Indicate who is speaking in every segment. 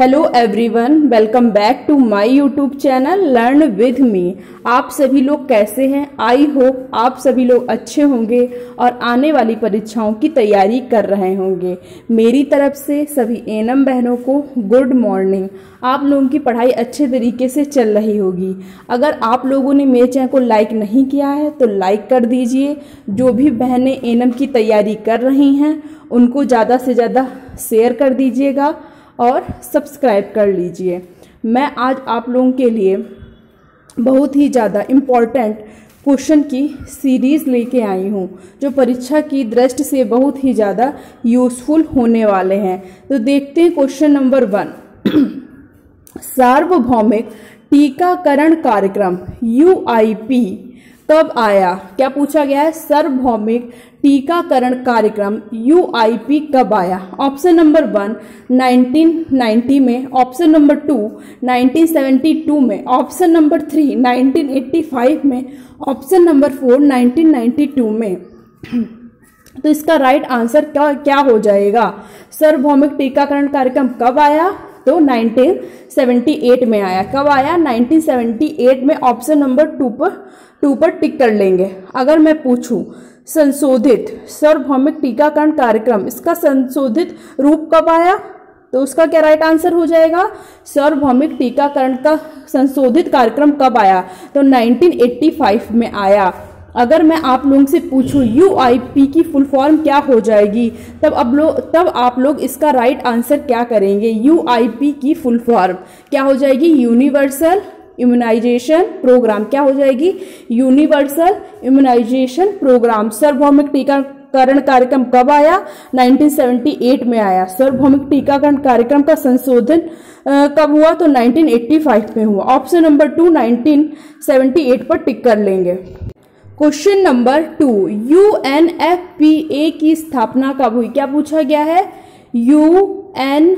Speaker 1: Hello everyone, welcome back to my YouTube channel learn with me. आप सभी लोग कैसे हैं? आई होप आप सभी लोग अच्छे होंगे और आने वाली परीक्षाओं की तैयारी कर रहे होंगे। मेरी तरफ से सभी एनएम बहनों को गुड मॉर्निंग। आप लोगों की पढ़ाई अच्छे तरीके से चल रही होगी। अगर आप लोगों ने मेरे चैनल को लाइक नहीं किया है तो लाइक कर दीजिए। जो भी बहनें एनएम की तैयारी कर रही हैं उनको ज़्यादा से ज़्यादा शेयर कर दीजिएगा और सब्सक्राइब कर लीजिए। मैं आज आप लोगों के लिए बहुत ही ज़्यादा इम्पॉर्टेंट क्वेश्चन की सीरीज़ लेके आई हूँ जो परीक्षा की दृष्टि से बहुत ही ज़्यादा यूज़फुल होने वाले हैं। तो देखते हैं क्वेश्चन नंबर 1। सार्वभौमिक टीकाकरण कार्यक्रम UIP कब आया? क्या पूछा गया है? सार्वभौमिक टीकाकरण कार्यक्रम UIP कब आया? ऑप्शन नंबर 1 1990 में, ऑप्शन नंबर 2 1972 में, ऑप्शन नंबर 3 1985 में, ऑप्शन नंबर 4 1992 में। तो इसका राइट आंसर क्या हो जाएगा? सार्वभौमिक टीकाकरण कार्यक्रम कब आया? तो 1978 में आया। कब आया? 1978 में। ऑप्शन नंबर 2 पर टिक कर लेंगे। अगर मैं पूछूं संशोधित सार्वभौमिक टीकाकरण कार्यक्रम, इसका संशोधित रूप कब आया? तो उसका क्या राइट आंसर हो जाएगा? सार्वभौमिक टीकाकरण का संशोधित कार्यक्रम कब आया? तो 1985 में आया। अगर मैं आप लोगों से पूछूं UIP की फुल फॉर्म क्या हो जाएगी, तब आप लोग इसका राइट आंसर क्या करेंगे? UIP की फुल फॉर्म क्या हो जाएगी? Universal immunization programme. क्या हो जाएगी? Universal immunization programme. सार्वभौमिक टीकाकरण कार्यक्रम कब आया? 1978 में आया। सार्वभौमिक टीकाकरण कार्यक्रम का संशोधन कब हुआ? तो 1985 में हुआ। ऑप्शन नंबर 2 1978 पर टिक कर लेंगे। क्वेश्चन नंबर 2 UNFPA की स्थापना कब हुई? क्या पूछा गया है? UNFPA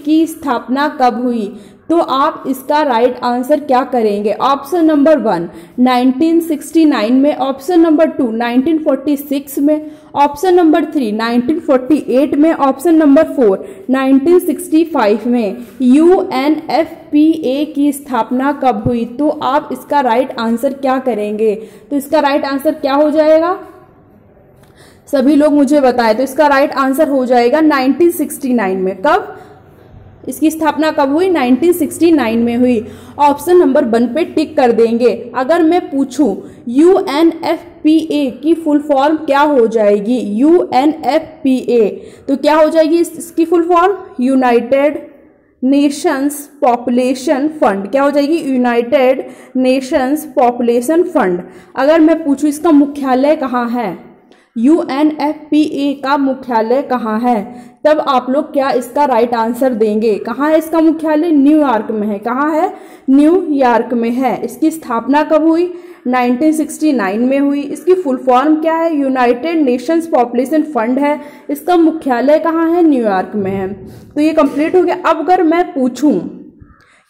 Speaker 1: की स्थापना कब हुई? तो आप इसका राइट आंसर क्या करेंगे? ऑप्शन नंबर 1 1969 में, ऑप्शन नंबर 2 1946 में, ऑप्शन नंबर 3 1948 में, ऑप्शन नंबर 4 1965 में। UNFPA की स्थापना कब हुई? तो आप इसका राइट आंसर क्या करेंगे? तो इसका राइट आंसर क्या हो जाएगा? सभी लोग मुझे बताएं। तो इसका राइट आंसर हो जाएगा 1969 में। कब इसकी स्थापना कब हुई? 1969 में हुई। ऑप्शन नंबर 1 पे टिक कर देंगे। अगर मैं पूछूं UNFPA की फुल फॉर्म क्या हो जाएगी? UNFPA तो क्या हो जाएगी इसकी full form? United Nations population fund. क्या हो जाएगी? United Nations population fund. अगर मैं पूछूं इसका मुख्यालय कहाँ है? UNFPA का मुख्यालय कहाँ है? तब आप लोग क्या इसका राइट आंसर देंगे? कहाँ है इसका मुख्यालय? न्यूयॉर्क में है। कहाँ है? न्यूयॉर्क में है। इसकी स्थापना कब हुई? 1969 में हुई। इसकी फुल फॉर्म क्या है? यूनाइटेड नेशंस पॉपुलेशन फंड है। इसका मुख्यालय कहाँ है? न्यूयॉर्क में है। तो ये कंप्लीट हो गया। अब अगर मैं पूछूं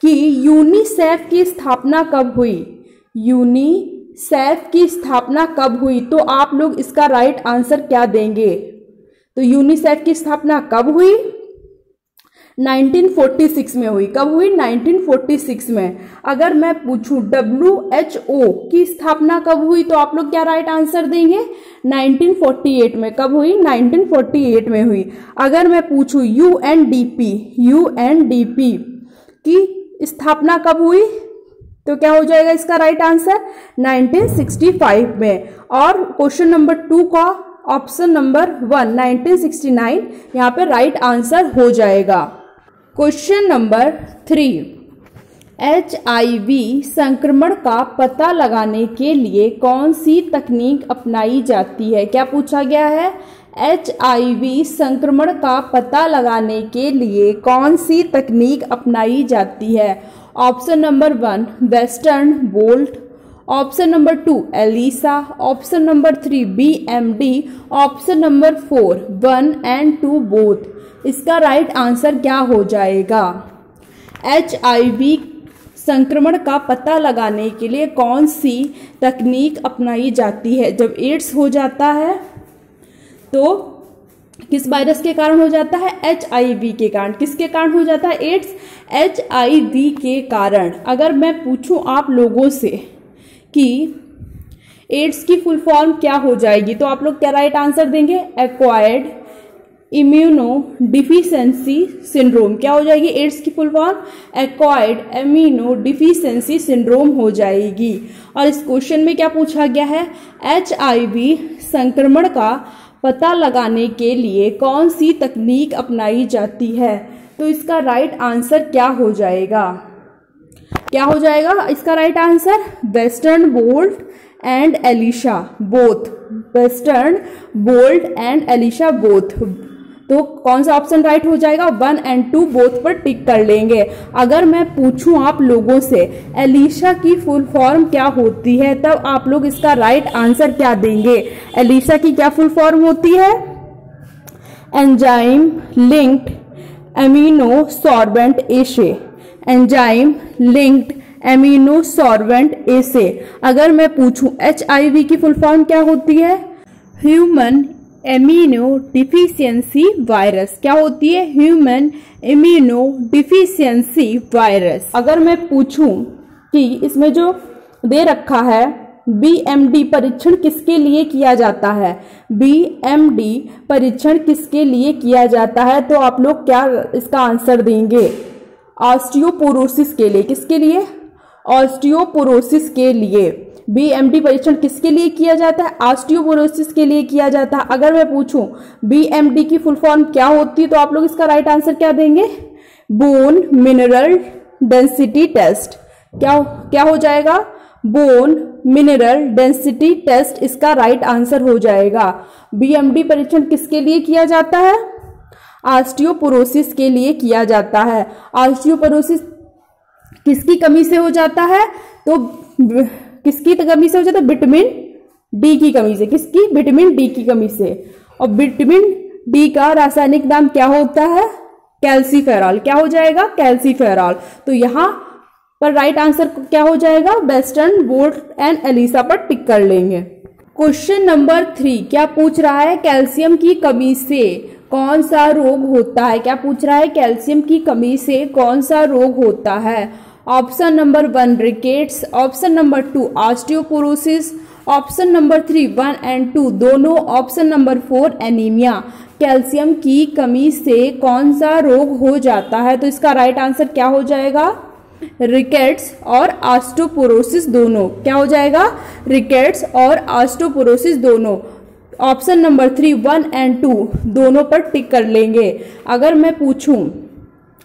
Speaker 1: कि यूनिसेफ की स्थापना कब हुई, यूनिसेफ की स्थापना कब हुई, तो आप लोग इसका राइट आंसर क्या देंगे? तो यूनिसेफ की स्थापना कब हुई? 1946 में हुई। कब हुई? 1946 में। अगर मैं पूछूं WHO की स्थापना कब हुई, तो आप लोग क्या राइट आंसर देंगे? 1948 में। कब हुई? 1948 में हुई। अगर मैं पूछूं UNDP की स्थापना कब हुई, तो क्या हो जाएगा इसका राइट आंसर? 1965 में। और क्वेश्चन नंबर 2 का ऑप्शन नंबर 1 1969 यहाँ पे राइट आंसर हो जाएगा। क्वेश्चन नंबर 3 HIV संक्रमण का पता लगाने के लिए कौन सी तकनीक अपनाई जाती है? क्या पूछा गया है? HIV संक्रमण का पता लगाने के लिए कौन सी तकनीक अपनाई जाती है? Option number 1 western blot, option number 2 ELISA, option number 3 BMD, option number 4 1 and 2 both. इसका राइट आंसर क्या हो जाएगा? HIV संक्रमण का पता लगाने के लिए कौन सी तकनीक अपनाई जाती है? जब एड्स हो जाता है तो किस वायरस के कारण हो जाता है? HIV के कारण। किसके कारण हो जाता है एड्स? HIV के कारण। अगर मैं पूछूं आप लोगों से कि एड्स की फुल फॉर्म क्या हो जाएगी, तो आप लोग क्या राइट आंसर देंगे? Acquired immuno deficiency syndrome. क्या हो जाएगी एड्स की full form? Acquired immuno deficiency syndrome हो जाएगी। और इस क्वेश्चन में क्या पूछा गया है? HIV संक्रमण का पता लगाने के लिए कौन सी तकनीक अपनाई जाती है? तो इसका राइट आंसर क्या हो जाएगा? क्या हो जाएगा इसका right answer? Western bolt and Elisha both. Western bolt and Elisha both. तो कौन सा ऑप्शन राइट हो जाएगा? 1 और 2 बोथ पर टिक कर लेंगे। अगर मैं पूछूं आप लोगों से एलिशा की फुल फॉर्म क्या होती है, तब आप लोग इसका राइट आंसर क्या देंगे? एलिशा की क्या फुल फॉर्म होती है? एंजाइम लिंक्ड एमिनो सॉर्बेंट एसे। एंजाइम लिंक्ड एमिनो सॉर्बेंट एसे। अगर मैं पूछूं HIV की फुल फॉर्म क्या होती है? Human immuno deficiency virus. क्या होती है? Human immuno deficiency virus. अगर मैं पूछूं कि इसमें जो दे रखा है BMD परीक्षण किसके लिए किया जाता है? BMD परीक्षण किसके लिए किया जाता है? तो आप लोग क्या इसका आंसर देंगे? ऑस्टियोपोरोसिस के लिए। किसके लिए? ऑस्टियोपोरोसिस के लिए। BMD परीक्षण किसके लिए किया जाता है? ऑस्टियोपोरोसिस के लिए किया जाता है। अगर मैं पूछूं BMD की फुल फॉर्म क्या होती है, तो आप लोग इसका राइट आंसर क्या देंगे? Bone mineral density test. क्या हो जाएगा? बोन मिनरल डेंसिटी टेस्ट इसका राइट आंसर हो जाएगा। BMD परीक्षण किसके लिए किया जाता है? ऑस्टियोपोरोसिस के लिए किया जाता है। ऑस्टियोपोरोसिस किसकी कमी से हो जाता है? तो किसकी कमी से हो जाता है? विटामिन डी की कमी से। किसकी? विटामिन डी की कमी से। और विटामिन डी का रासायनिक नाम क्या होता है? कैल्सीफेरॉल। क्या हो जाएगा? कैल्सीफेरॉल। तो यहां पर राइट आंसर क्या हो जाएगा? वेस्टर्न बोल्ट एंड एलिशा पर टिक कर लेंगे। क्वेश्चन नंबर 3 क्या पूछ रहा है? कैल्शियम की कमी से कौन सा रोग होता है? क्या पूछ रहा है? कैल्शियम की कमी से कौन सा रोग होता है? Option number 1 rickets, option number 2 osteoporosis, option number 3 1 और 2 दोनों, ऑप्शन नंबर 4 एनीमिया। कैल्शियम की कमी से कौन सा रोग हो जाता है? तो इसका राइट आंसर क्या हो जाएगा? रिकेट्स और ऑस्टियोपोरोसिस दोनों। क्या हो जाएगा? रिकेट्स और ऑस्टियोपोरोसिस दोनों। ऑप्शन नंबर 3 1 और 2 दोनों पर टिक कर लेंगे। अगर मैं पूछूं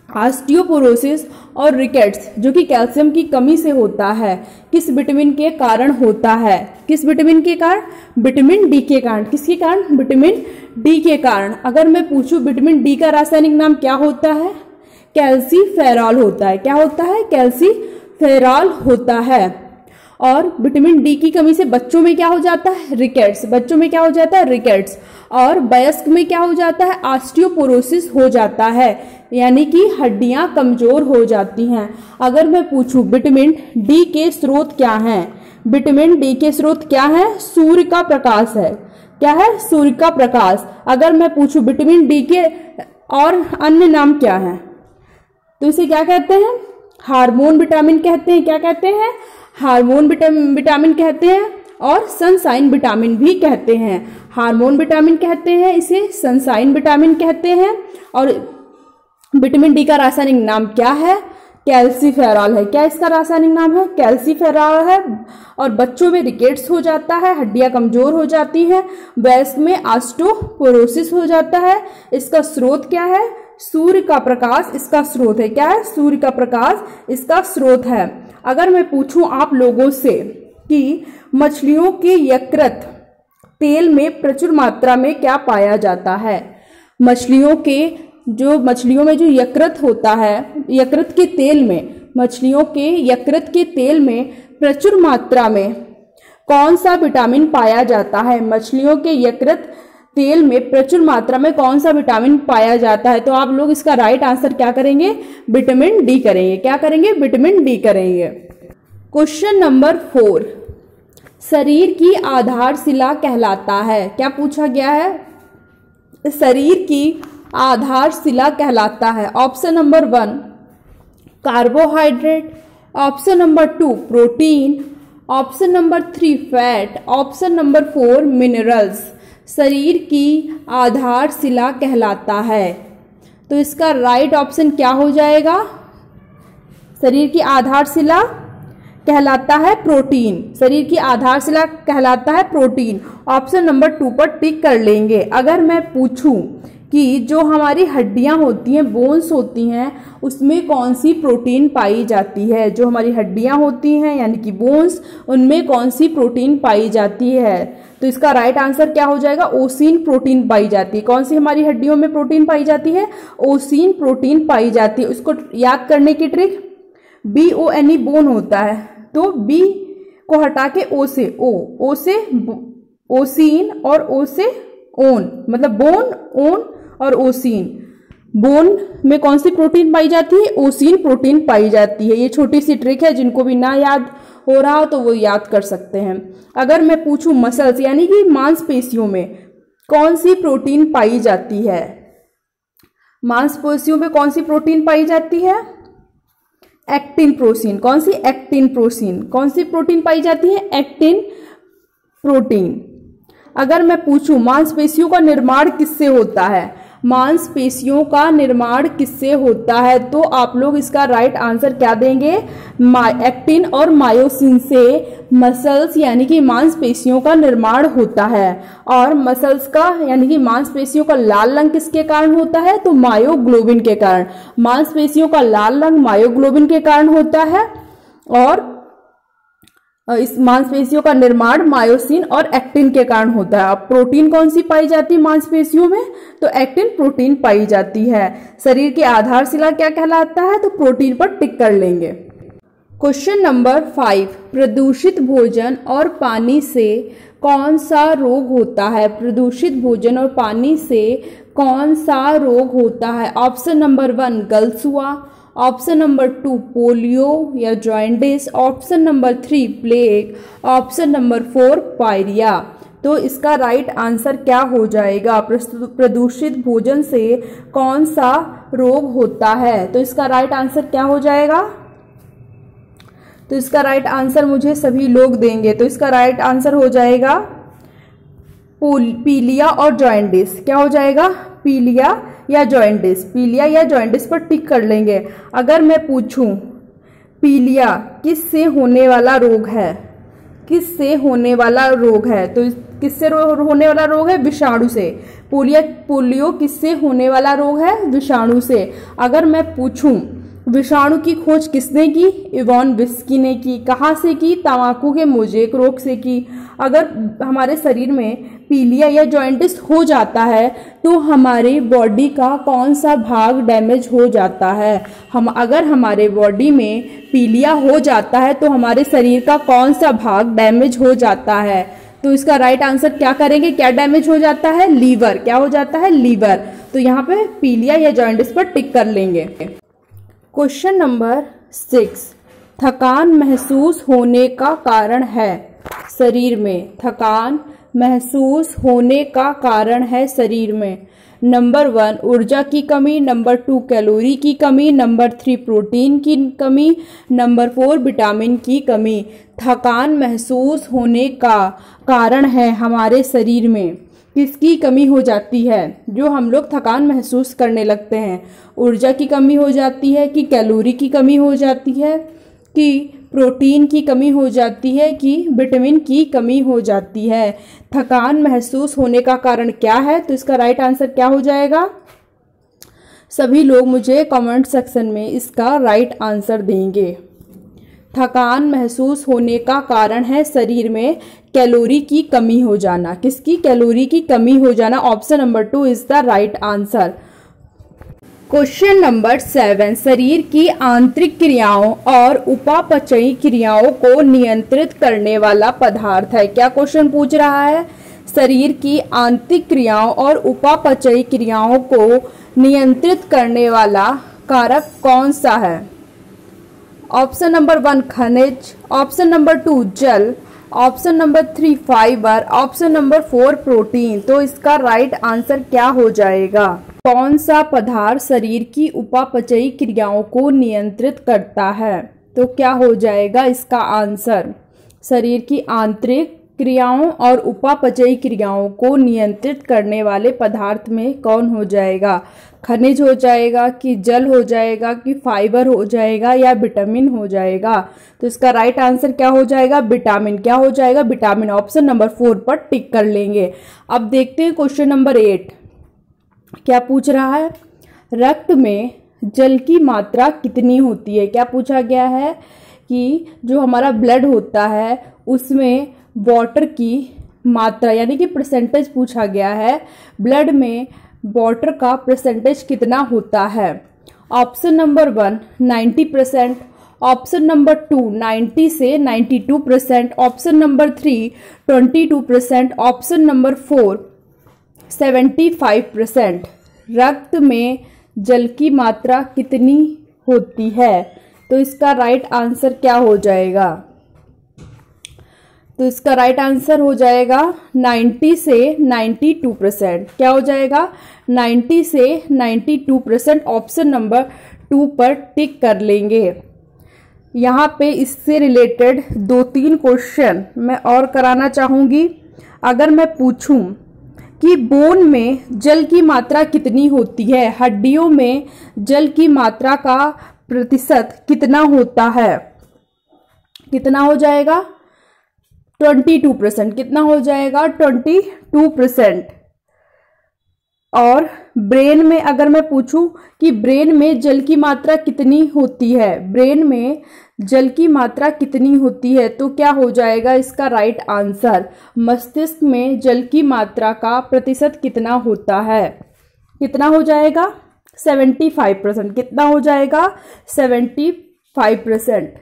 Speaker 1: ऑस्टियोपोरोसिस और रिकेट्स जो कि कैल्शियम की कमी से होता है, किस विटामिन के कारण होता है? किस विटामिन के कारण? विटामिन डी के कारण। किसके कारण? विटामिन डी के कारण। अगर मैं पूछूं विटामिन डी का रासायनिक नाम क्या होता है? कैल्सीफेरॉल होता है। क्या होता है? कैल्सीफेरॉल होता है। और विटामिन डी की कमी से बच्चों में क्या हो जाता है? रिकेट्स। बच्चों में क्या हो जाता है? रिकेट्स। और वयस्क में क्या हो जाता है? ऑस्टियोपोरोसिस हो जाता है, यानी कि हड्डियां कमजोर हो जाती हैं। अगर मैं पूछूं विटामिन डी के स्रोत क्या हैं? विटामिन डी के स्रोत क्या है? सूर्य का प्रकाश है। क्या है? सूर्य का प्रकाश। अगर मैं पूछूं विटामिन डी के और अन्य नाम क्या है, तो इसे क्या कहते हैं? हार्मोन विटामिन कहते हैं। क्या कहते हैं? हार्मोन विटामिन कहते हैं और सनशाइन विटामिन भी कहते हैं। हार्मोन विटामिन कहते हैं, इसे सनशाइन विटामिन कहते हैं। और विटामिन डी का रासायनिक नाम क्या है? कैल्सीफेरॉल है। क्या इसका रासायनिक नाम है? कैल्सीफेरॉल है। और बच्चों में रिकेट्स हो जाता है, हड्डियां कमजोर हो जाती हैं। वयस्क में ऑस्टियोपोरोसिस हो जाता है। इसका स्रोत क्या है? सूर्य का प्रकाश इसका स्रोत है। क्या है? सूर्य का प्रकाश इसका स्रोत है। अगर मैं पूछूं आप लोगों से कि मछलियों के यकृत तेल में प्रचुर मात्रा में क्या पाया जाता है? मछलियों में जो यकृत होता है, यकृत के तेल में, मछलियों के यकृत के तेल में प्रचुर मात्रा में कौन सा विटामिन पाया जाता है? मछलियों के यकृत तेल में प्रचुर मात्रा में कौन सा विटामिन पाया जाता है? तो आप लोग इसका राइट आंसर क्या करेंगे? विटामिन डी करेंगे। क्या करेंगे? विटामिन डी करेंगे। क्वेश्चन नंबर 4 शरीर की आधारशिला कहलाता है। क्या पूछा गया है? शरीर की आधारशिला कहलाता है? Option number 1 carbohydrate, option number 2 protein, option number 3 fat, option number 4 minerals. शरीर की आधारशिला कहलाता है, तो इसका राइट ऑप्शन क्या हो जाएगा? शरीर की आधारशिला कहलाता है प्रोटीन। शरीर की आधारशिला कहलाता है प्रोटीन। ऑप्शन नंबर 2 पर टिक कर लेंगे। अगर मैं पूछूं कि जो हमारी हड्डियां होती हैं, बोन्स होती हैं, उसमें कौन सी प्रोटीन पाई जाती है? जो हमारी हड्डियां होती हैं यानी कि बोन्स, उनमें कौन सी प्रोटीन पाई जाती है? तो इसका राइट आंसर क्या हो जाएगा? ओसीन प्रोटीन पाई जाती है। कौन सी हमारी हड्डियों में प्रोटीन पाई जाती है? ओसीन प्रोटीन पाई जाती है। उसको याद करने की ट्रिक, BONE बोन होता है, तो बी को हटा के ओ से ओसीन और ओ से ओन, मतलब बोन, ओन और ओसीन। बोन में कौन सी प्रोटीन पाई जाती है? ओसीन प्रोटीन पाई जाती है। ये छोटी सी ट्रिक है, जिनको भी ना याद हो रहा हो तो वो याद कर सकते हैं। अगर मैं पूछूं मसल्स यानी कि मांसपेशियों में कौन सी प्रोटीन पाई जाती है? मांसपेशियों में कौन सी प्रोटीन पाई जाती है? Actin protein. कौन सी? Actin protein. कौन सी प्रोटीन पाई जाती है? Actin protein. अगर मैं पूछूं मांसपेशियों का निर्माण किससे होता है? मांसपेशियों का निर्माण किससे होता है? तो आप लोग इसका राइट आंसर क्या देंगे? एक्टिन और मायोसिन से मसल्स यानी कि मांसपेशियों का निर्माण होता है। और मसल्स का यानी कि मांसपेशियों का लाल रंग किसके कारण होता है? तो मायोग्लोबिन के कारण। मांसपेशियों का लाल रंग मायोग्लोबिन के कारण होता है और इस मांसपेशियों का निर्माण मायोसिन और एक्टिन के कारण होता है। अब प्रोटीन कौन सी पाई जाती है मांसपेशियों में? तो एक्टिन प्रोटीन पाई जाती है। शरीर की आधारशिला क्या कहलाता है? तो प्रोटीन पर टिक कर लेंगे। क्वेश्चन नंबर 5 प्रदूषित भोजन और पानी से कौन सा रोग होता है? प्रदूषित भोजन और पानी से कौन सा रोग होता है? ऑप्शन नंबर 1 गलसुआ, ऑप्शन नंबर 2 पोलियो या जॉइंटिस, option number 3 plague, option number 4 pyorrhoea. तो इसका राइट आंसर क्या हो जाएगा? प्रदूषित भोजन से कौन सा रोग होता है? तो इसका राइट आंसर क्या हो जाएगा? तो इसका राइट आंसर मुझे सभी लोग देंगे। तो इसका राइट आंसर हो जाएगा पीलिया और जॉइंटिस। क्या हो जाएगा? पीलिया या जॉइंटिस। पीलिया या जॉइंटिस पर टिक कर लेंगे। अगर मैं पूछूं पीलिया किससे होने वाला रोग है? किससे होने वाला रोग है? तो किससे होने वाला रोग है? विषाणु से। पोलियो किससे होने वाला रोग है? विषाणु से। अगर मैं पूछूं विषाणु की खोज किसने की? इवॉन विस्की ने की। कहाँ से की? तंबाकू के मोज़ेक रोग से की। अगर हमारे शरीर में पीलिया या जॉइंटिस हो जाता है तो हमारे बॉडी का कौन सा भाग डैमेज हो जाता है? अगर हमारे बॉडी में पीलिया हो जाता है तो हमारे शरीर का कौन सा भाग डैमेज हो जाता है? तो इसका राइट आंसर क्या करेंगे? क्या डैमेज हो जाता है? लीवर। क्या हो जाता है? लीवर। तो यहाँ पे पीलिया या जॉइंटिस पर टिक कर लेंगे। क्वेश्चन नंबर 6 थकान महसूस होने का कारण है शरीर में? थकान महसूस होने का कारण है शरीर में। नंबर 1 ऊर्जा की कमी, नंबर 2 कैलोरी की कमी, नंबर 3 प्रोटीन की कमी, नंबर 4 विटामिन की कमी। थकान महसूस होने का कारण है हमारे शरीर में किसकी कमी हो जाती है? जो हम लोग थकान महसूस करने लगते हैं, ऊर्जा की कमी हो जाती है कि कैलोरी की कमी हो जाती है कि प्रोटीन की कमी हो जाती है कि विटामिन की कमी हो जाती है? थकान महसूस होने का कारण क्या है? तो इसका राइट आंसर क्या हो जाएगा? सभी लोग मुझे कमेंट सेक्शन में इसका राइट आंसर देंगे। थकान महसूस होने का कारण है शरीर में कैलोरी की कमी हो जाना। किसकी? कैलोरी की कमी हो जाना। Option number 2 is the right answer. Question number 7 शरीर की आंतरिक क्रियाओं और उपापचयी क्रियाओं को नियंत्रित करने वाला पदार्थ है। क्या क्वेश्चन पूछ रहा है? शरीर की आंतरिक क्रियाओं और उपापचयी क्रियाओं को नियंत्रित करने वाला कारक कौन सा है? ऑप्शन नंबर 1 खनिज, ऑप्शन नंबर 2 जल, option number 3 fibre, option number 4 protein. तो इसका राइट आंसर क्या हो जाएगा? कौन सा पदार्थ शरीर की उपापचयी क्रियाओं को नियंत्रित करता है? तो क्या हो जाएगा इसका आंसर? शरीर की आंतरिक क्रियाओं और उपापचयी क्रियाओं को नियंत्रित करने वाले पदार्थ में कौन हो जाएगा? खनिज हो जाएगा कि जल हो जाएगा कि फाइबर हो जाएगा या विटामिन हो जाएगा? तो इसका राइट आंसर क्या हो जाएगा? विटामिन। क्या हो जाएगा? विटामिन। ऑप्शन नंबर 4 पर टिक कर लेंगे। अब देखते हैं क्वेश्चन नंबर 8 क्या पूछ रहा है। रक्त में जल की मात्रा कितनी होती है? क्या पूछा गया है कि जो हमारा ब्लड होता है उसमें वाटर की मात्रा यानी कि परसेंटेज पूछा गया है। ब्लड में वाटर का परसेंटेज कितना होता है? ऑप्शन नंबर 1 90%, ऑप्शन नंबर 2 90 से 92%, ऑप्शन नंबर 3 22%, ऑप्शन नंबर 4 75%। रक्त में जल की मात्रा कितनी होती है? तो इसका राइट आंसर क्या हो जाएगा? तो इसका राइट आंसर हो जाएगा 90 से 92%। क्या हो जाएगा? 90 से 92%। ऑप्शन नंबर 2 पर टिक कर लेंगे। यहाँ पे इससे रिलेटेड 2-3 क्वेश्चन मैं और कराना चाहूँगी। अगर मैं पूछूं कि बोन में जल की मात्रा कितनी होती है, हड्डियों में जल की मात्रा का प्रतिशत कितना होता है? कितना हो जाएगा? 22%। कितना हो जाएगा? 22%। और ब्रेन में अगर मैं पूछूं कि ब्रेन में जल की मात्रा कितनी होती है, ब्रेन में जल की मात्रा कितनी होती है, तो क्या हो जाएगा इसका राइट आंसर? मस्तिष्क में जल की मात्रा का प्रतिशत कितना होता है? कितना हो जाएगा? 75%। कितना हो जाएगा? 75%।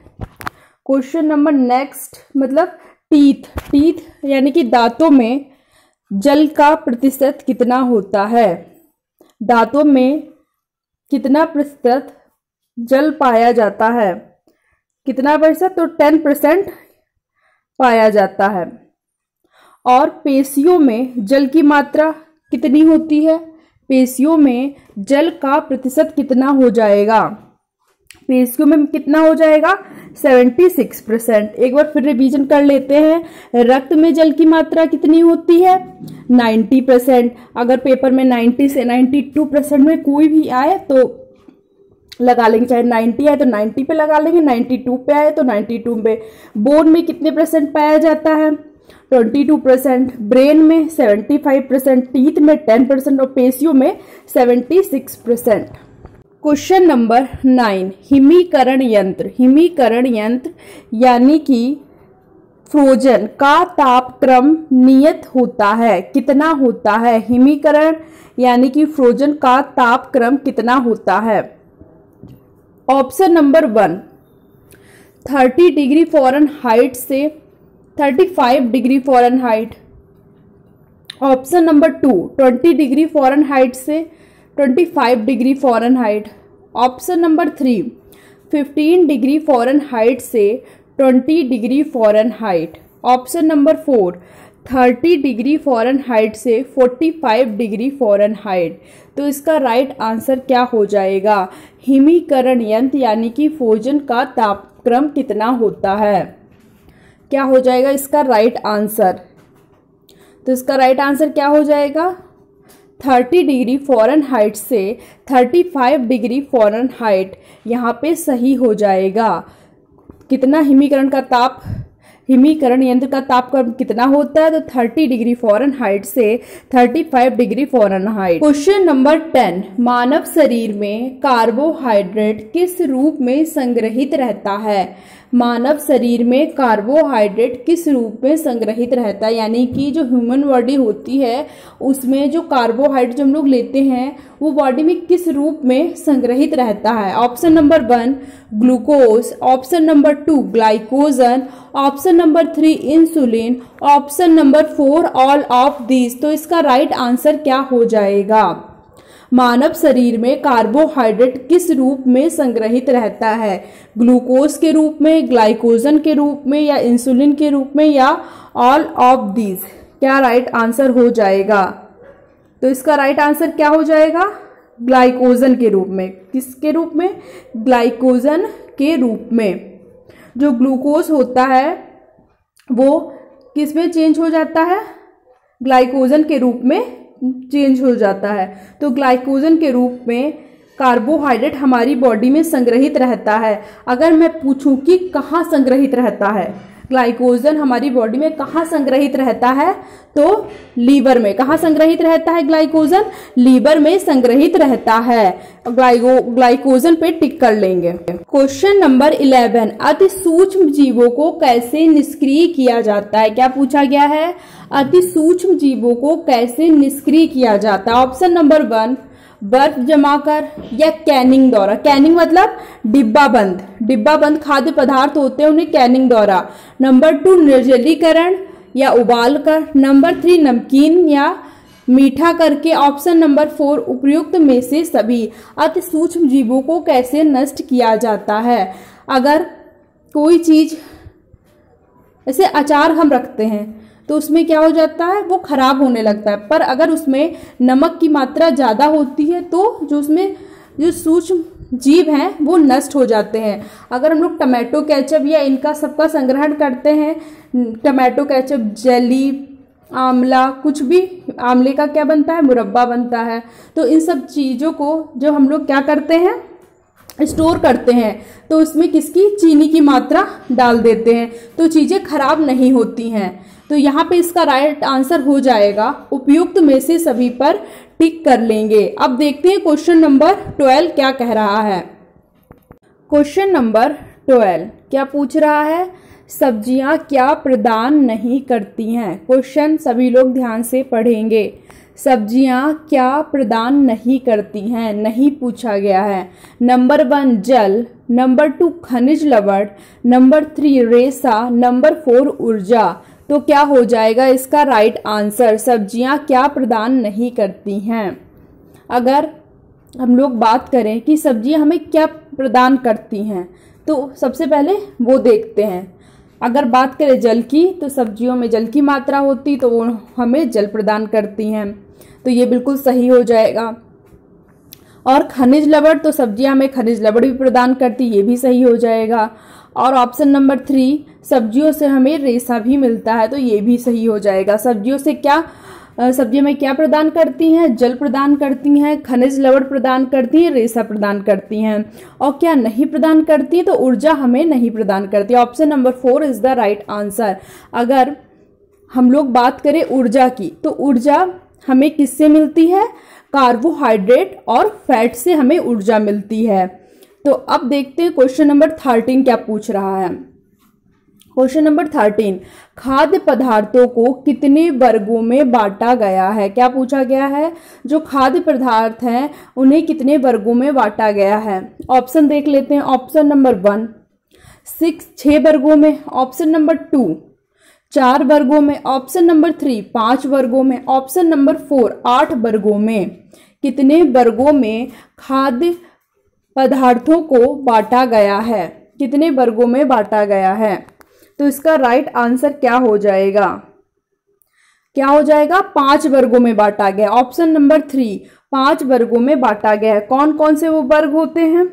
Speaker 1: क्वेश्चन नंबर नेक्स्ट मतलब टीथ यानी कि दांतों में जल का प्रतिशत कितना होता है? दांतों में कितना प्रतिशत जल पाया जाता है? कितना प्रतिशत? तो 10% पाया जाता है। और पेशियों में जल की मात्रा कितनी होती है? पेशियों में जल का प्रतिशत कितना हो जाएगा? पेशियों में कितना हो जाएगा? 76%। एक बार फिर रिवीजन कर लेते हैं। रक्त में जल की मात्रा कितनी होती है? 90%। अगर पेपर में 90 से 92% में कोई भी आए तो लगा लेंगे, चाहे 90 आए तो 90 पे लगा लेंगे, 92 पे आए तो 92 पे। बोन में कितने परसेंट पाया जाता है? 22%। ब्रेन में 75%, टीथ में 10% और पेशियों में 76%। क्वेश्चन नंबर 9 हिमीकरण यंत्र। हिमीकरण यंत्र यानी कि फ्रोजन का तापक्रम नियत होता है, कितना होता है? हिमीकरण यानी कि फ्रोजन का तापक्रम कितना होता है? ऑप्शन नंबर 1 30 डिग्री फ़ारेनहाइट से 35 degree Fahrenheit, option number 2 20 degree Fahrenheit से 25 degree Fahrenheit, option number 3 15 degree Fahrenheit से 20 degree Fahrenheit, option number 4 30 degree Fahrenheit से 45 डिग्री फ़ारेनहाइट। तो इसका राइट आंसर क्या हो जाएगा? हिमीकरण यंत्र यानी कि फ्रोजन का तापक्रम कितना होता है? क्या हो जाएगा इसका राइट आंसर? तो इसका राइट आंसर क्या हो जाएगा? 30 डिग्री फ़ारेनहाइट से 35 डिग्री फ़ारेनहाइट यहाँ पे सही हो जाएगा। कितना हिमीकरण यंत्र का तापक्रम कितना होता है? तो 30 डिग्री फ़ारेनहाइट से 35 डिग्री फ़ारेनहाइट। क्वेश्चन नंबर 10 मानव शरीर में कार्बोहाइड्रेट किस रूप में संग्रहित रहता है? मानव शरीर में कार्बोहाइड्रेट किस रूप में संग्रहित रहता है? यानी कि जो ह्यूमन बॉडी होती है उसमें जो कार्बोहाइड्रेट जो हम लोग लेते हैं वो बॉडी में किस रूप में संग्रहित रहता है? Option number 1 glucose, option number 2 glycogen, option number 3 insulin, option number 4 all of this. तो इसका राइट आंसर क्या हो जाएगा? मानव शरीर में कार्बोहाइड्रेट किस रूप में संग्रहित रहता है? ग्लूकोज के रूप में, ग्लाइकोजन के रूप में, या इंसुलिन के रूप में, या ऑल ऑफ दीज? क्या राइट आंसर हो जाएगा? तो इसका राइट आंसर क्या हो जाएगा? ग्लाइकोजन के रूप में। किसके रूप में? ग्लाइकोजन के रूप में। जो ग्लूकोज होता है वो किस में चेंज हो जाता है? ग्लाइकोजन के रूप में चेंज हो जाता है। तो ग्लाइकोजन के रूप में कार्बोहाइड्रेट हमारी बॉडी में संग्रहित रहता है। अगर मैं पूछूं कि कहाँ संग्रहित रहता है, ग्लाइकोजन हमारी बॉडी में कहाँ संग्रहित रहता है, तो लीवर में। कहाँ संग्रहित रहता है ग्लाइकोजन? लीवर में संग्रहित रहता है। ग्लाइकोजन पे टिक कर लेंगे। क्वेश्चन नंबर 11, अति सूक्ष्म जीवों को कैसे निष्क्रिय किया जाता है? क्या पूछा गया है? अति सूक्ष्म जीवों को कैसे निष्क्रिय किया जाता है? ऑप्शन नंबर 1, बर्फ जमाकर या कैनिंग द्वारा। कैनिंग मतलब डिब्बा बंद खाद्य पदार्थ होते हैं, उन्हें कैनिंग द्वारा। नंबर 2, निर्जलीकरण या उबाल कर। नंबर 3, नमकीन या मीठा करके। ऑप्शन नंबर 4, उपयुक्त में से सभी। अति सूक्ष्म जीवों को कैसे नष्ट किया जाता है? अगर कोई चीज, जैसे अचार हम रखते हैं तो उसमें क्या हो जाता है? वो खराब होने लगता है। पर अगर उसमें नमक की मात्रा ज़्यादा होती है तो जो उसमें जो सूक्ष्म जीव हैं वो नष्ट हो जाते हैं। अगर हम लोग टमाटो केचप या इनका सबका संग्रहण करते हैं, टमाटो केचप, जेली, आंवला, कुछ भी, आंवले का क्या बनता है? मुरब्बा बनता है। तो इन सब चीज़ों को जो हम लोग क्या करते हैं? स्टोर करते हैं, तो उसमें किसकी? चीनी की मात्रा डाल देते हैं, तो चीज़ें खराब नहीं होती हैं। तो यहाँ पे इसका राइट आंसर हो जाएगा उपयुक्त में से सभी पर टिक कर लेंगे। अब देखते हैं क्वेश्चन नंबर 12 क्या कह रहा है। क्वेश्चन नंबर 12 क्या पूछ रहा है? सब्जियां क्या प्रदान नहीं करती हैं? क्वेश्चन सभी लोग ध्यान से पढ़ेंगे। सब्जियां क्या प्रदान नहीं करती हैं? नहीं पूछा गया है। नंबर 1 जल, नंबर 2 खनिज लवण, नंबर 3 रेशा, नंबर 4 ऊर्जा। तो क्या हो जाएगा इसका राइट आंसर? सब्जियां क्या प्रदान नहीं करती हैं? अगर हम लोग बात करें कि सब्जियां हमें क्या प्रदान करती हैं, तो सबसे पहले वो देखते हैं। अगर बात करें जल की, तो सब्जियों में जल की मात्रा होती तो वो हमें जल प्रदान करती हैं, तो ये बिल्कुल सही हो जाएगा। और खनिज लवण, तो सब्जियां हमें खनिज लवण भी प्रदान करती, ये भी सही हो जाएगा। और ऑप्शन नंबर 3 सब्जियों से हमें रेशा भी मिलता है, तो ये भी सही हो जाएगा। सब्जियों से क्या, सब्जियां में क्या प्रदान करती हैं? जल प्रदान करती हैं, खनिज लवण प्रदान करती हैं, रेशा प्रदान करती हैं। और क्या नहीं प्रदान करती हैं? तो ऊर्जा हमें नहीं प्रदान करती। Option number 4 is the right answer. अगर हम लोग बात करें ऊर्जा की, तो ऊर्जा हमें किससे मिलती है? कार्बोहाइड्रेट और फैट से हमें ऊर्जा मिलती है। तो अब देखते हैं क्वेश्चन नंबर 13 क्या पूछ रहा है। क्वेश्चन नंबर 13, खाद्य पदार्थों को कितने वर्गों में बांटा गया है? क्या पूछा गया है? जो खाद्य पदार्थ हैं उन्हें कितने वर्गों में बांटा गया है? ऑप्शन देख लेते हैं। ऑप्शन नंबर 1 6 वर्गों में, ऑप्शन नंबर 2 4 वर्गों में, ऑप्शन नंबर 3 5 वर्गों में, ऑप्शन नंबर 4 8 वर्गों में। कितने वर्गों में खाद्य पदार्थों को बांटा गया है? कितने वर्गों में बांटा गया है? तो इसका राइट आंसर क्या हो जाएगा? क्या हो जाएगा? 5 वर्गों में बांटा गया। ऑप्शन नंबर 3 5 वर्गों में बांटा गया है। कौन कौन से वो वर्ग होते हैं?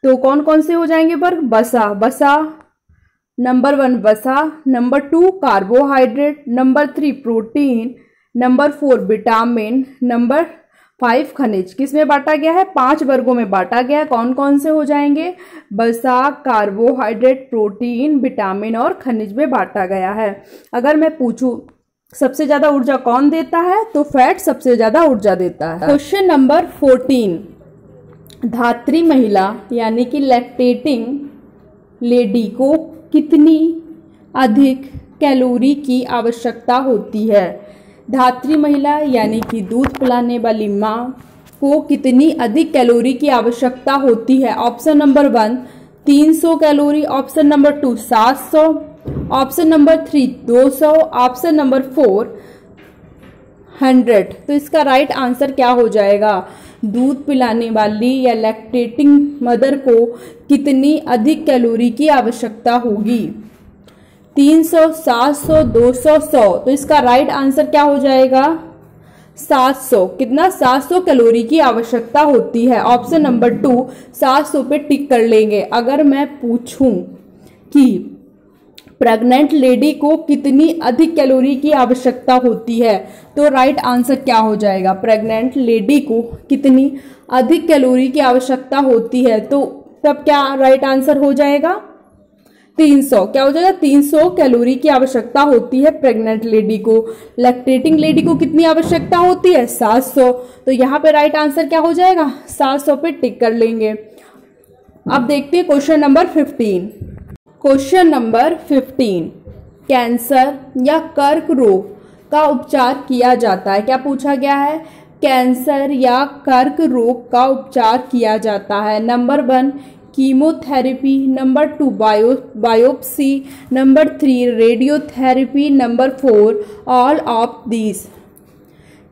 Speaker 1: तो कौन कौन से हो जाएंगे वर्ग? बसा, नंबर 1 वसा, number 2 carbohydrate, number 3 protein, number 4 vitamin, number 5 खनिज। किस में बांटा गया है? 5 वर्गों में बांटा गया है। कौन कौन से हो जाएंगे? वसा, कार्बोहाइड्रेट, प्रोटीन, विटामिन और खनिज में बांटा गया है। अगर मैं पूछूं सबसे ज्यादा ऊर्जा कौन देता है, तो फैट सबसे ज्यादा ऊर्जा देता है। क्वेश्चन नंबर 14, धात्री महिला यानी कि लैक्टेटिंग लेडी को कितनी अधिक कैलोरी की आवश्यकता होती है? धात्री महिला यानी कि दूध पिलाने वाली माँ को कितनी अधिक कैलोरी की आवश्यकता होती है? Option number 1 300 calorie, option number 2 700, option number 3 200, option number 4 100। तो इसका राइट आंसर क्या हो जाएगा? दूध पिलाने वाली या लैक्टेटिंग मदर को कितनी अधिक कैलोरी की आवश्यकता होगी? 300, 700, 200, 100। तो इसका राइट आंसर क्या हो जाएगा? 700। कितना? 700 कैलोरी की आवश्यकता होती है। ऑप्शन नंबर 2 700 पे टिक कर लेंगे। अगर मैं पूछूं कि प्रेग्नेंट लेडी को कितनी अधिक कैलोरी की आवश्यकता होती है, तो राइट आंसर क्या हो जाएगा? प्रेग्नेंट लेडी को कितनी अधिक कैलोरी की आवश्यकता होती है, तो तब क्या राइट आंसर हो जाएगा? 300। क्या हो जाएगा? 300 कैलोरी की आवश्यकता होती है प्रेग्नेंट लेडी को। लैक्टेटिंग लेडी को कितनी आवश्यकता होती है? 700। तो यहाँ पे राइट आंसर क्या हो जाएगा? 700 पे टिक कर लेंगे। अब देखते हैं question number 15। Question number 15, cancer या कर्क रोग का उपचार किया जाता है। क्या पूछा गया है? कैंसर या कर्क रोग का उपचार किया जाता है। Number 1 chemotherapy, number 2 biopsy, number 3 radiotherapy, number 4 all of these.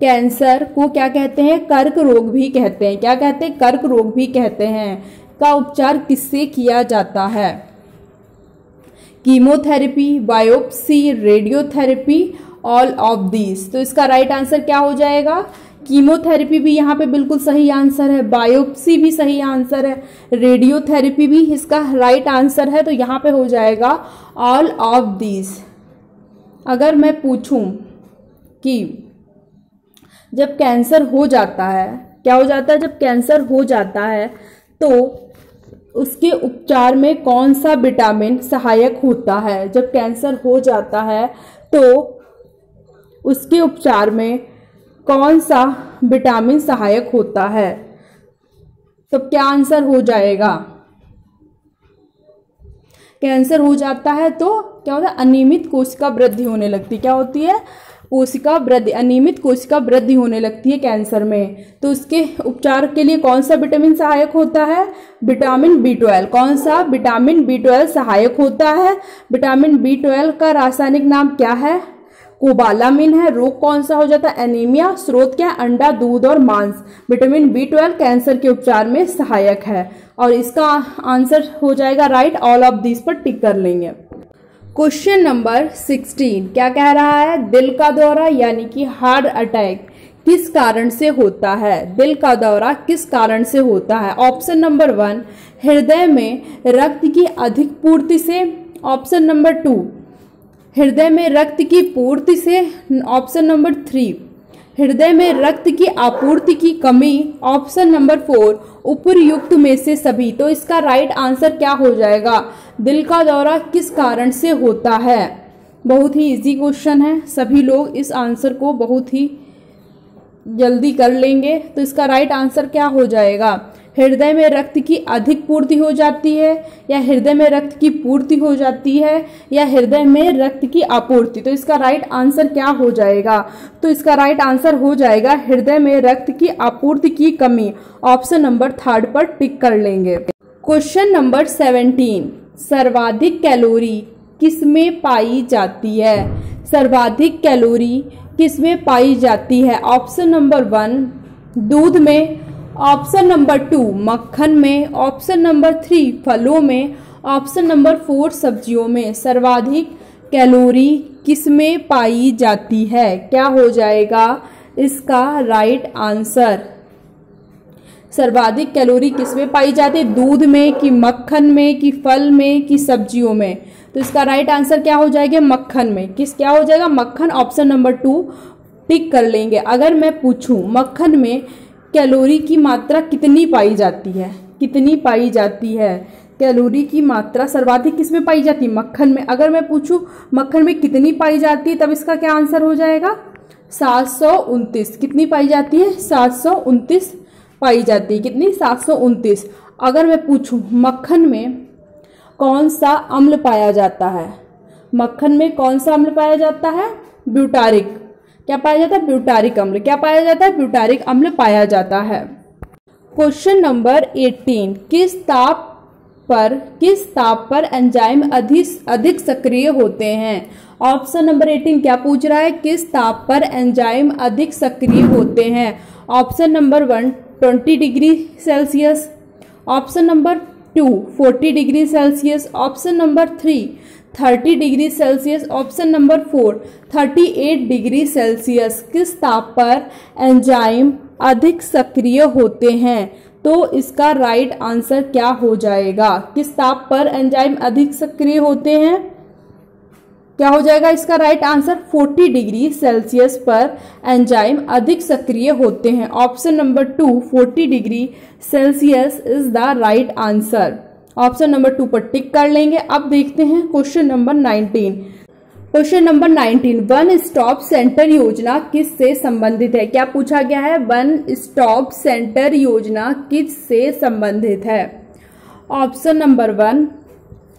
Speaker 1: Cancer को क्या कहते हैं? कर्क रोग भी कहते हैं। क्या कहते हैं? कर्क रोग भी कहते हैं। का उपचार किससे किया जाता है? Chemotherapy, biopsy, radiotherapy, all of these. तो इसका राइट आंसर क्या हो जाएगा? कीमोथेरेपी भी यहाँ पे बिल्कुल सही आंसर है, बायोप्सी भी सही आंसर है, रेडियोथेरेपी भी इसका राइट आंसर है। तो यहाँ पे हो जाएगा ऑल ऑफ दीज। अगर मैं पूछूं कि जब कैंसर हो जाता है, क्या हो जाता है? जब कैंसर हो जाता है तो उसके उपचार में कौन सा विटामिन सहायक होता है? जब कैंसर हो जाता है तो उसके उपचार में कौन सा विटामिन सहायक होता है? तो क्या आंसर हो जाएगा? कैंसर हो जाता है तो क्या होता है? अनियमित कोशिका वृद्धि होने लगती। क्या होती है? कोशिका वृद्धि, अनियमित कोशिका वृद्धि होने लगती है कैंसर में। तो उसके उपचार के लिए कौन सा विटामिन सहायक होता है? Vitamin B12। कौन सा? विटामिन B12 सहायक होता है। विटामिन B12 का रासायनिक नाम क्या है? कोबालामिन है। रोग कौन सा हो जाता है? एनीमिया। स्रोत क्या है? अंडा, दूध और मांस। विटामिन B12 कैंसर के उपचार में सहायक है और इसका आंसर हो जाएगा राइट। ऑल ऑफ दिस पर टिक कर लेंगे। क्वेश्चन नंबर 16 क्या कह रहा है? दिल का दौरा यानी कि हार्ट अटैक किस कारण से होता है? दिल का दौरा किस कारण से होता है? ऑप्शन नंबर 1 हृदय में रक्त की अधिक पूर्ति से, ऑप्शन नंबर 2 हृदय में रक्त की पूर्ति से, ऑप्शन नंबर 3 हृदय में रक्त की आपूर्ति की कमी, ऑप्शन नंबर 4 उपयुक्त में से सभी। तो इसका राइट आंसर क्या हो जाएगा? दिल का दौरा किस कारण से होता है? बहुत ही इजी क्वेश्चन है, सभी लोग इस आंसर को बहुत ही जल्दी कर लेंगे। तो इसका राइट आंसर क्या हो जाएगा? हृदय में रक्त की अधिक पूर्ति हो जाती है, या हृदय में रक्त की पूर्ति हो जाती है, या हृदय में रक्त की आपूर्ति। तो इसका राइट आंसर क्या हो जाएगा? तो इसका राइट आंसर हो जाएगा हृदय में रक्त की आपूर्ति की कमी। ऑप्शन नंबर 3 पर टिक कर लेंगे। क्वेश्चन नंबर 17 सर्वाधिक कैलोरी किसमें पाई जाती है? सर्वाधिक कैलोरी किसमें पाई जाती है? ऑप्शन नंबर 1 दूध में, ऑप्शन नंबर 2 मक्खन में, ऑप्शन नंबर 3 फलों में, ऑप्शन नंबर 4 सब्जियों में। सर्वाधिक कैलोरी किसमें पाई जाती है? क्या हो जाएगा इसका राइट आंसर? सर्वाधिक कैलोरी किसमें पाई जाती है? दूध में कि मक्खन में कि फल में कि सब्जियों में? तो इसका राइट आंसर क्या हो जाएगा? मक्खन में। किस क्या हो जाएगा? मक्खन। ऑप्शन नंबर 2 टिक कर लेंगे। अगर मैं पूछूं मक्खन में कैलोरी की मात्रा कितनी पाई जाती है? कितनी पाई जाती है? कैलोरी की मात्रा सर्वाधिक किसमें पाई जाती है? मक्खन में। अगर मैं पूछूं मक्खन में कितनी पाई जाती है, तब इसका क्या आंसर हो जाएगा? 729। कितनी पाई जाती है? 729 पाई जाती है। कितनी? 729। अगर मैं पूछूं मक्खन में कौन सा अम्ल पाया जाता है? मक्खन में कौन सा अम्ल पाया जाता है? ब्यूटारिक। क्या पाया जाता है? ब्यूटारिक अम्ल। क्या पाया जाता है? ब्यूटारिक अम्ल पाया जाता है। क्वेश्चन नंबर 18 किस ताप पर एंजाइम अधिक सक्रिय होते हैं? ऑप्शन नंबर 18 क्या पूछ रहा है, किस ताप पर एंजाइम अधिक सक्रिय होते हैं। Option number 1 20 degree Celsius, option number 2 40 degree Celsius, option number 3 30 degree Celsius, option number 4 38 degree Celsius. किस ताप पर एंजाइम अधिक सक्रिय होते हैं, तो इसका राइट आंसर क्या हो जाएगा। किस ताप पर एंजाइम अधिक सक्रिय होते हैं, क्या हो जाएगा इसका राइट आंसर, 40 डिग्री सेल्सियस पर एंजाइम अधिक सक्रिय होते हैं। Option number 2 40 degree Celsius is the right answer. Option number 2 पर टिक कर लेंगे। अब देखते हैं question number 19। Question number 19, one stop centre योजना किससे संबंधित है। क्या पूछा गया है, वन स्टॉप सेंटर योजना किससे संबंधित है। ऑप्शन नंबर 1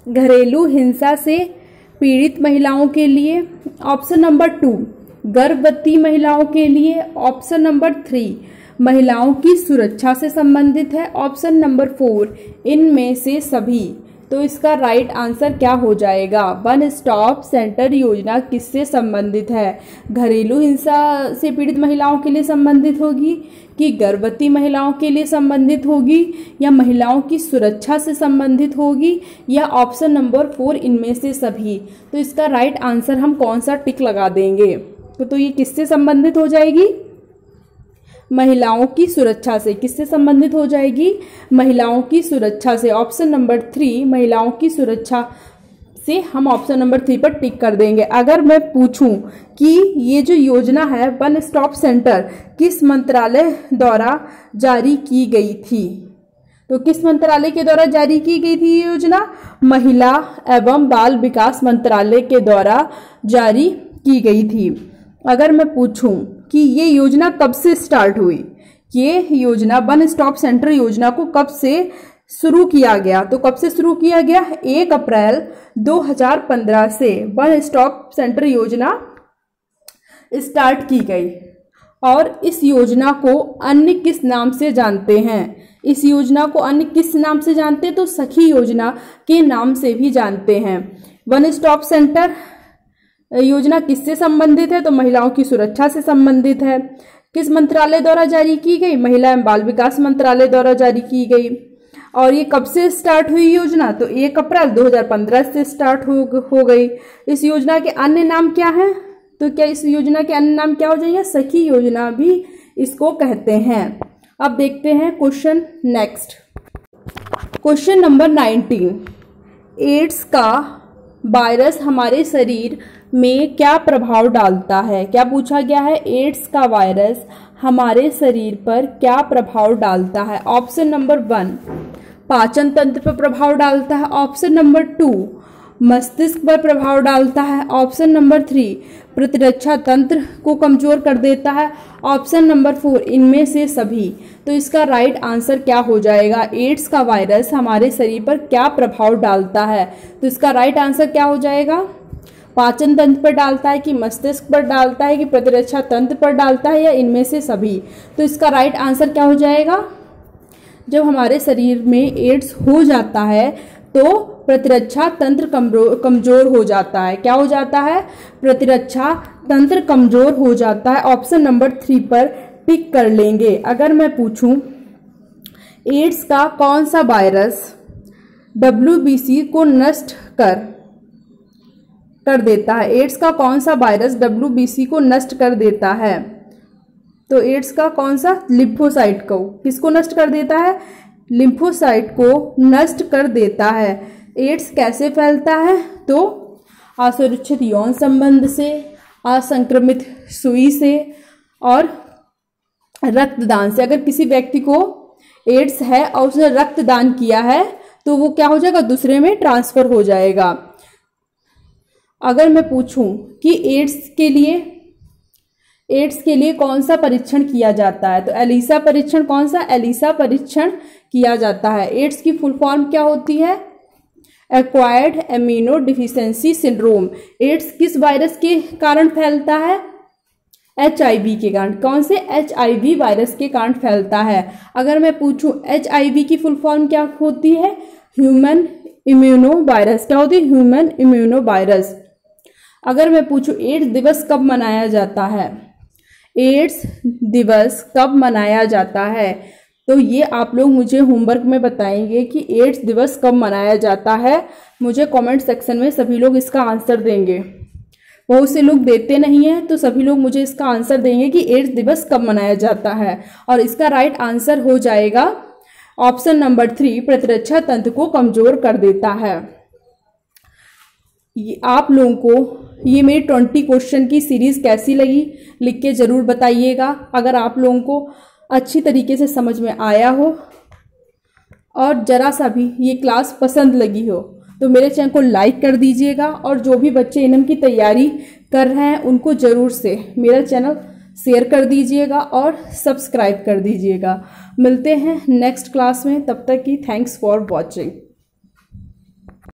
Speaker 1: घरेलू हिंसा से पीड़ित महिलाओं के लिए, ऑप्शन नंबर 2 गर्भवती महिलाओं के लिए, ऑप्शन नंबर 3 महिलाओं की सुरक्षा से संबंधित है, ऑप्शन नंबर 4 इनमें से सभी। तो इसका राइट आंसर क्या हो जाएगा। वन स्टॉप सेंटर योजना किससे संबंधित है, घरेलू हिंसा से पीड़ित महिलाओं के लिए संबंधित होगी, कि गर्भवती महिलाओं के लिए संबंधित होगी, या महिलाओं की सुरक्षा से संबंधित होगी, या ऑप्शन नंबर 4 इनमें से सभी। तो इसका राइट आंसर हम कौन सा टिक लगा देंगे। तो ये किससे संबंधित हो जाएगी, महिलाओं की सुरक्षा से। किससे संबंधित हो जाएगी, महिलाओं की सुरक्षा से। ऑप्शन नंबर 3 महिलाओं की सुरक्षा से हम ऑप्शन नंबर 3 पर टिक कर देंगे। अगर मैं पूछूं कि ये जो योजना है वन स्टॉप सेंटर किस मंत्रालय द्वारा जारी की गई थी, तो किस मंत्रालय के द्वारा जारी की गई थी ये योजना, महिला एवं बाल विकास मंत्रालय के द्वारा जारी की गई थी। अगर मैं पूछूं कि ये योजना कब से स्टार्ट हुई, ये योजना वन स्टॉप सेंटर योजना को कब से शुरू किया गया, तो कब से शुरू किया गया, 1 अप्रैल 2015 से वन स्टॉप सेंटर योजना स्टार्ट की गई। और इस योजना को अन्य किस नाम से जानते हैं, इस योजना को अन्य किस नाम से जानते हैं, तो सखी योजना के नाम से भी जानते हैं। वन स्टॉप सेंटर योजना किससे संबंधित है, तो महिलाओं की सुरक्षा से संबंधित है। किस मंत्रालय द्वारा जारी की गई, महिला एवं बाल विकास मंत्रालय द्वारा जारी की गई। और ये कब से स्टार्ट हुई योजना, तो 1 अप्रैल 2015 से स्टार्ट हो गई। इस योजना के अन्य नाम क्या हैं, तो क्या इस योजना के अन्य नाम क्या हो जाएंगे, सखी योजना भी इसको कहते हैं। अब देखते हैं question next. Question number 19, AIDS का वायरस हमारे शरीर में क्या प्रभाव डालता है। क्या पूछा गया है, एड्स का वायरस हमारे शरीर पर क्या प्रभाव डालता है। ऑप्शन नंबर 1 पाचन तंत्र पर प्रभाव डालता है, ऑप्शन नंबर 2 मस्तिष्क पर प्रभाव डालता है, ऑप्शन नंबर 3 प्रतिरक्षा तंत्र को कमजोर कर देता है, ऑप्शन नंबर 4 इनमें से सभी। तो इसका राइट आंसर क्या हो जाएगा, एड्स का वायरस हमारे शरीर पर क्या प्रभाव डालता है। तो इसका राइट आंसर क्या हो जाएगा, पाचन तंत्र पर डालता है, कि मस्तिष्क पर डालता है, कि प्रतिरक्षा तंत्र पर डालता है, या इनमें से सभी। तो इसका राइट आंसर क्या हो जाएगा, जब हमारे शरीर में एड्स हो जाता है तो प्रतिरक्षा तंत्र कमजोर हो जाता है। क्या हो जाता है, प्रतिरक्षा तंत्र कमजोर हो जाता है। ऑप्शन नंबर 3 पर टिक कर लेंगे। अगर मैं पूछूं एड्स का कौन सा वायरस WBC को नष्ट कर देता है, एड्स का कौन सा वायरस WBC को नष्ट कर देता है, तो एड्स का कौन सा, लिम्फोसाइट को, किसको नष्ट कर देता है, लिम्फोसाइट को नष्ट कर देता है। एड्स कैसे फैलता है, तो असुरक्षित यौन संबंध से, असंक्रमित सुई से और रक्तदान से। अगर किसी व्यक्ति को एड्स है और उसने रक्तदान किया है तो वो क्या हो जाएगा, दूसरे में ट्रांसफर हो जाएगा। अगर मैं पूछूं कि एड्स के लिए कौन सा परीक्षण किया जाता है, तो एलिसा परीक्षण, कौन सा, एलिसा परीक्षण किया जाता है। एड्स की फुल फॉर्म क्या होती है, acquired amino deficiency syndrome. AIDS किस वायरस के कारण फैलता है, HIV के कारण। कौन से, HIV वायरस के कारण फैलता है। अगर मैं पूछूं HIV की फुल फॉर्म क्या होती है, ह्यूमन इम्यूनो वायरस। क्या होती है, ह्यूमन इम्यूनो वायरस। अगर मैं पूछूं एड्स दिवस कब मनाया जाता है, एड्स दिवस कब मनाया जाता है, तो ये आप लोग मुझे होमवर्क में बताएंगे कि एड्स दिवस कब मनाया जाता है। मुझे कमेंट सेक्शन में सभी लोग इसका आंसर देंगे। बहुत से लोग देते नहीं हैं, तो सभी लोग मुझे इसका आंसर देंगे कि एड्स दिवस कब मनाया जाता है। और इसका राइट आंसर हो जाएगा ऑप्शन नंबर 3, प्रतिरक्षा तंत्र को कमजोर कर देता है। आप लोगों को ये मेरी 20 क्वेश्चन की सीरीज कैसी लगी लिख के जरूर बताइएगा। अगर आप लोगों को अच्छी तरीके से समझ में आया हो और जरा सा भी ये क्लास पसंद लगी हो तो मेरे चैनल को लाइक कर दीजिएगा। और जो भी बच्चे एनएम की तैयारी कर रहे हैं उनको जरूर से मेरा चैनल शेयर कर दीजिएगा और सब्सक्राइब कर दीजिएगा। मिलते हैं नेक्स्ट क्लास में, तब तक की थैंक्स फॉर वॉचिंग।